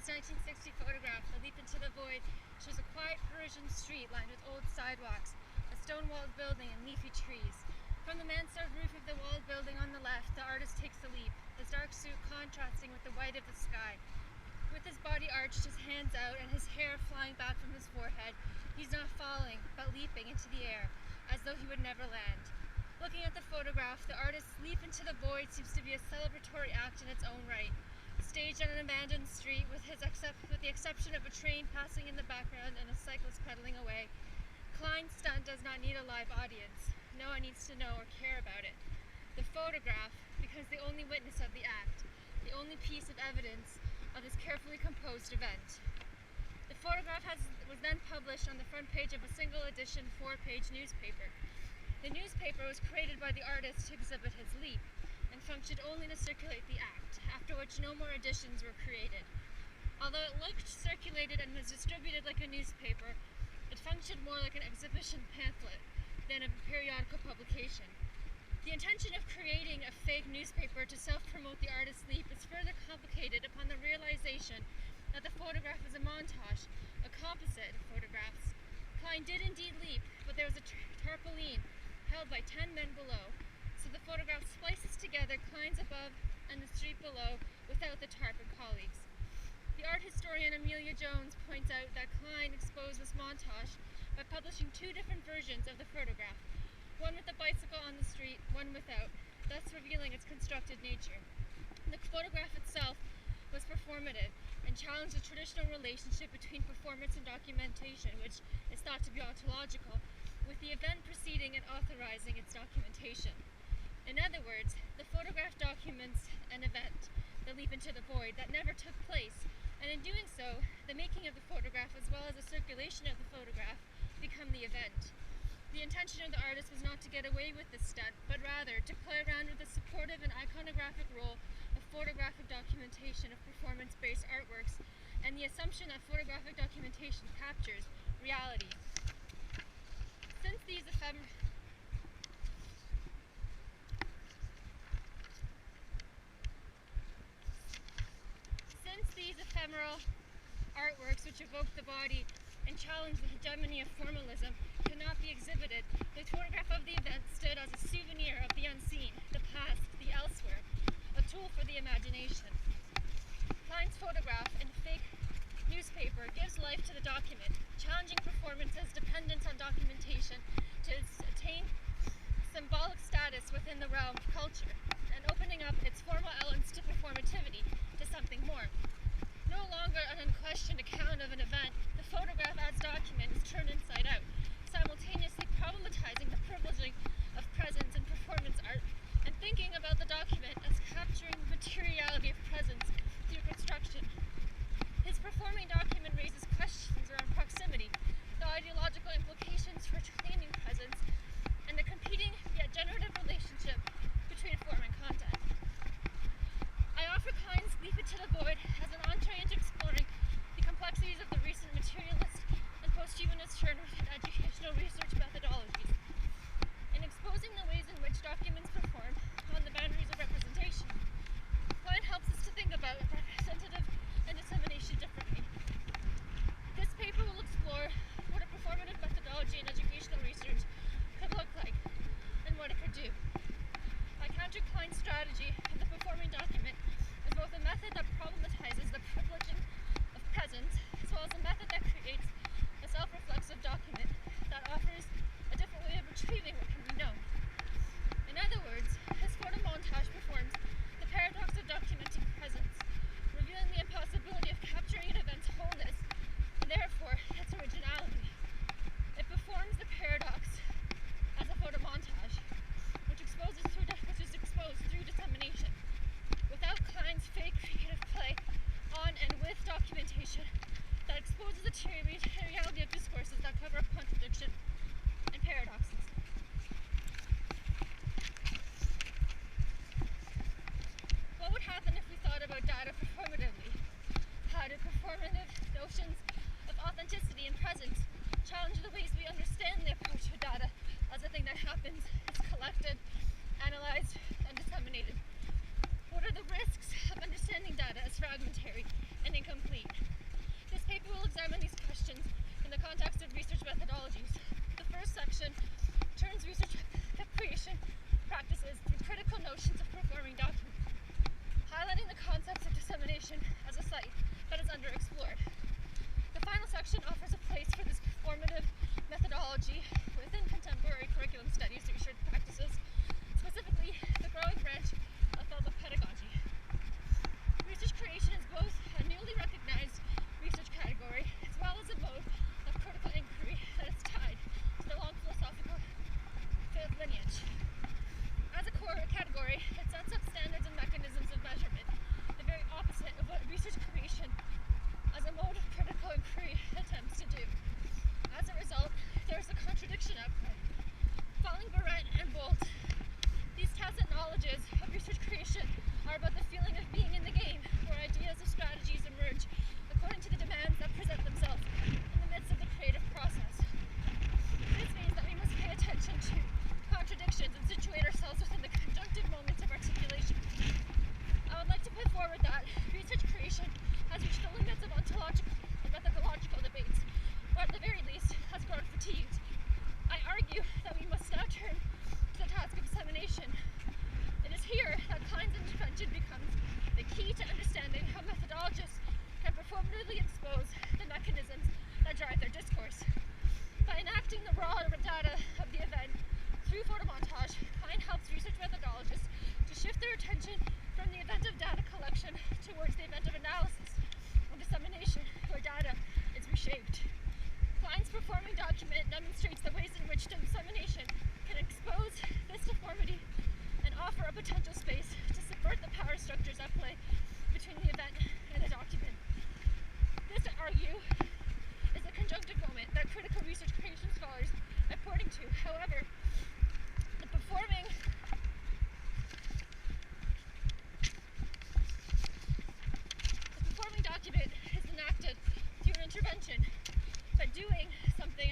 This 1960 photograph, A Leap into the Void, shows a quiet Parisian street lined with old sidewalks, a stone-walled building and leafy trees. From the mansard roof of the walled building on the left, the artist takes a leap, his dark suit contrasting with the white of the sky. With his body arched, his hands out, and his hair flying back from his forehead, he's not falling, but leaping into the air, as though he would never land. Looking at the photograph, the artist's leap into the void seems to be a celebratory act in its own right. Staged on an abandoned street, with the exception of a train passing in the background and a cyclist pedaling away, Klein's stunt does not need a live audience. No one needs to know or care about it. The photograph becomes the only witness of the act, the only piece of evidence of this carefully composed event. The photograph was then published on the front page of a single edition 4-page newspaper. The newspaper was created by the artist to exhibit his leap, and functioned only to circulate the act, after which no more editions were created. Although it looked, circulated, and was distributed like a newspaper, it functioned more like an exhibition pamphlet than a periodical publication. The intention of creating a fake newspaper to self-promote the artist's leap is further complicated upon the realization that the photograph is a montage, a composite of photographs. Klein did indeed leap, but there was a tarpaulin held by 10 men below, so the photograph splices together Klein's above and the street below without the tarp and colleagues. The art historian Amelia Jones points out that Klein exposed this montage by publishing 2 different versions of the photograph, one with the bicycle on the street, one without, thus revealing its constructed nature. The photograph itself was performative and challenged the traditional relationship between performance and documentation, which is thought to be ontological, with the event preceding and authorizing its documentation. In other words, the photograph documents an event, the leap into the void, that never took place, and in doing so, the making of the photograph as well as the circulation of the photograph become the event. The intention of the artist was not to get away with this stunt, but rather to play around with the supportive and iconographic role of photographic documentation of performance-based artworks, and the assumption that photographic documentation captures reality. Since these ephemeral artworks which evoke the body and challenge the hegemony of formalism could not be exhibited, the photograph of the event stood as a souvenir of the unseen, the past, the elsewhere, a tool for the imagination. Klein's photograph in the fake newspaper gives life to the document, challenging performance's dependence on documentation to attain symbolic status within the realm of culture, and opening up its formal elements to performativity, to something more. No longer an unquestioned account of an event, the photograph as document is turned inside out, simultaneously problematizing the privileging of presence in performance art, and thinking about the document as capturing the materiality of presence through construction. His performing document raises questions around proximity, the ideological implications for claiming presence, and the competing yet generative relationship between form and content. I offer Klein's Leap into the Void as an entree into exploring the complexities of the recent materialist and post-humanist turn within educational research methodologies, in exposing the ways in which documents perform on the boundaries of representation. Klein helps us to think about representative and dissemination differently. This paper will explore what a performative methodology in educational research could look like and what it could do. I counter Klein's strategy of the performing document as both a method that problematizes the privileging of presence, as well as a method that creates a self-reflexive document that offers a different way of retrieving what can be known. In other words, his photo montage performs the paradox of documenting presence, revealing the impossibility of capturing an event's wholeness, and therefore its originality. It performs the paradox as a photo montage, which is exposed through dissemination. Without Klein's fake creative play on and with documentation that exposes the reality of discourses that cover up contradiction and paradoxes. What would happen if we thought about data performatively? How do performative notions of authenticity and presence challenge the ways we understand the approach to data as a thing that happens, is collected, analyzed, and disseminated? What are the risks of understanding data as fragmentary and incomplete? intervention, but doing something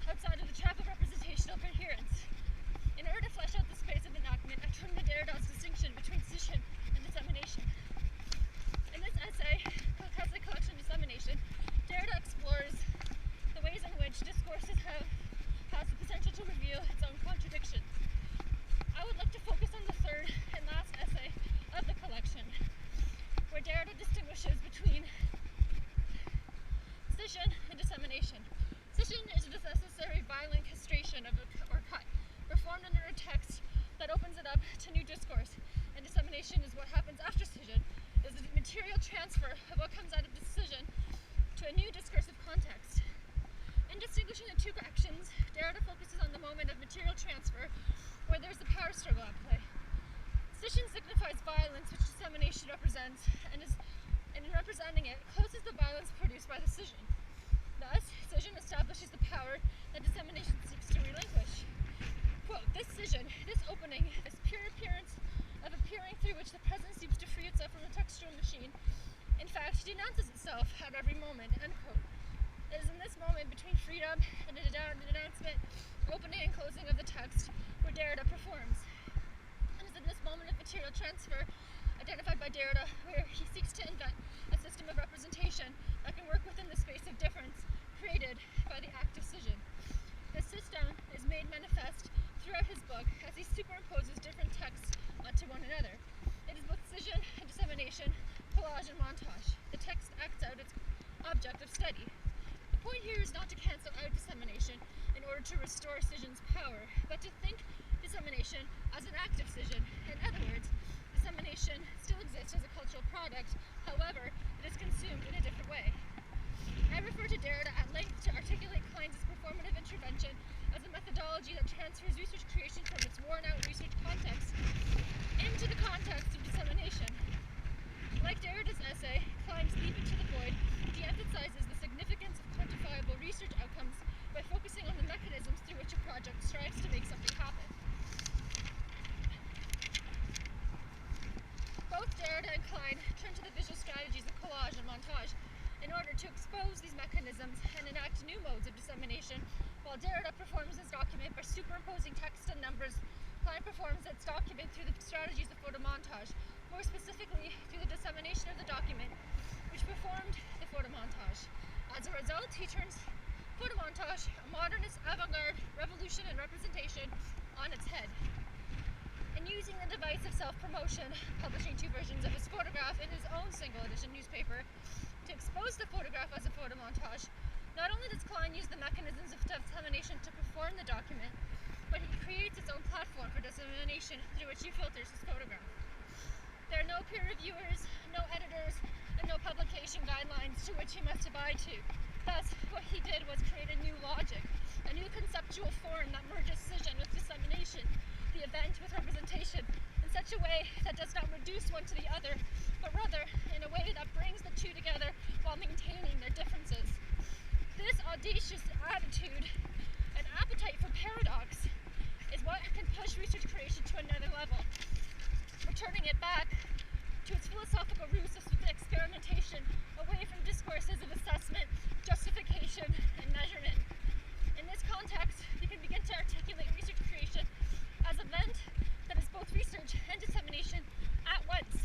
outside of the trap of representational coherence. In order to flesh out the space of enactment, I turned to Derrida's distinction between scission and dissemination. In this essay, collection dissemination, Derrida explores the ways in which discourses has the potential to reveal its own contradictions. I would like to focus on the third and last essay of the collection, where Derrida distinguishes between scission and dissemination. Scission is a necessary violent castration or cut, performed under a text that opens it up to new discourse, and dissemination is what happens after scission, is the material transfer of what comes out of decision to a new discursive context. In distinguishing the two actions, Derrida focuses on the moment of material transfer, where there's a power struggle at play. Scission signifies violence, which dissemination represents, and in representing it, closes the violence produced by the scission. Thus, scission establishes the power that dissemination seeks to relinquish. Quote, this scission, this opening, this pure appearance of appearing through which the present seems to free itself from the textual machine, in fact, denounces itself at every moment, end quote. It is in this moment between freedom and the denouncement, opening and closing of the text, where Derrida performs. And it's in this moment of material transfer, identified by Derrida, where he seeks to invent a system of representation that can work within the space of difference created by the act of scission. This system is made manifest throughout his book as he superimposes different texts onto one another. It is both scission and dissemination, collage and montage. The text acts out its object of study. The point here is not to cancel out dissemination in order to restore scission's power, but to think dissemination as an act of scission. In other words, dissemination still exists as a cultural product, however, it is consumed in a different way. I refer to Derrida at length to articulate Klein's performative intervention as a methodology that transfers research creation from its worn-out research context into the context of dissemination. Like Derrida's essay, Klein's Leap into the Void de-emphasizes the significance of quantifiable research outcomes by focusing on the mechanisms through which a project strives to make something happen. Both Derrida and Klein turn to the visual strategies of collage and montage in order to expose these mechanisms and enact new modes of dissemination, while Derrida performs his document by superimposing text and numbers. Klein performs its document through the strategies of photomontage, more specifically through the dissemination of the document, which performed the photomontage. As a result, he turns photomontage, a modernist avant-garde revolution in representation, on its head. In using the device of self-promotion, publishing 2 versions of his photograph in his own single edition newspaper, to expose the photograph as a photomontage, not only does Klein use the mechanisms of dissemination to perform the document, but he creates its own platform for dissemination through which he filters his photograph. There are no peer reviewers, no editors, and no publication guidelines to which he must abide to. Thus, what he did was create a new logic, a new conceptual form that merges scission with dissemination, the event with representation, in such a way that does not reduce one to the other, but rather in a way that brings the two together while maintaining their differences. This audacious attitude and appetite for paradox is what can push research creation to another level, returning it back to its philosophical roots of experimentation, away from discourses of assessment, justification, and measurement. In this context, we can begin to articulate research creation as an event that is both research and dissemination at once.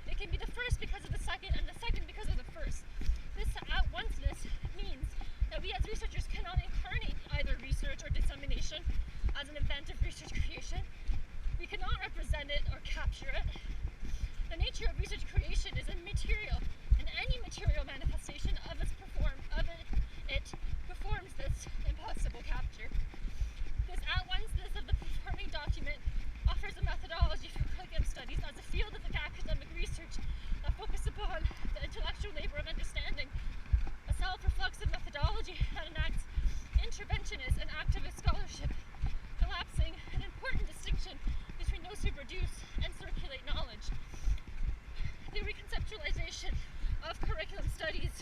It can be the first because of the second, and the second because of the first. This at-onceness means that we as researchers cannot incarnate either research or dissemination as an event of research creation. We cannot represent it or capture it. The nature of research creation is immaterial, and any material manifestation of it performs this impossible capture. This at-onceness of the performing document offers a methodology for curriculum studies as a field of academic research that focuses upon the intellectual labor of understanding, a self-reflexive methodology that enacts interventionist and activist scholarship, collapsing an important distinction between those who produce and circulate knowledge. The reconceptualization of curriculum studies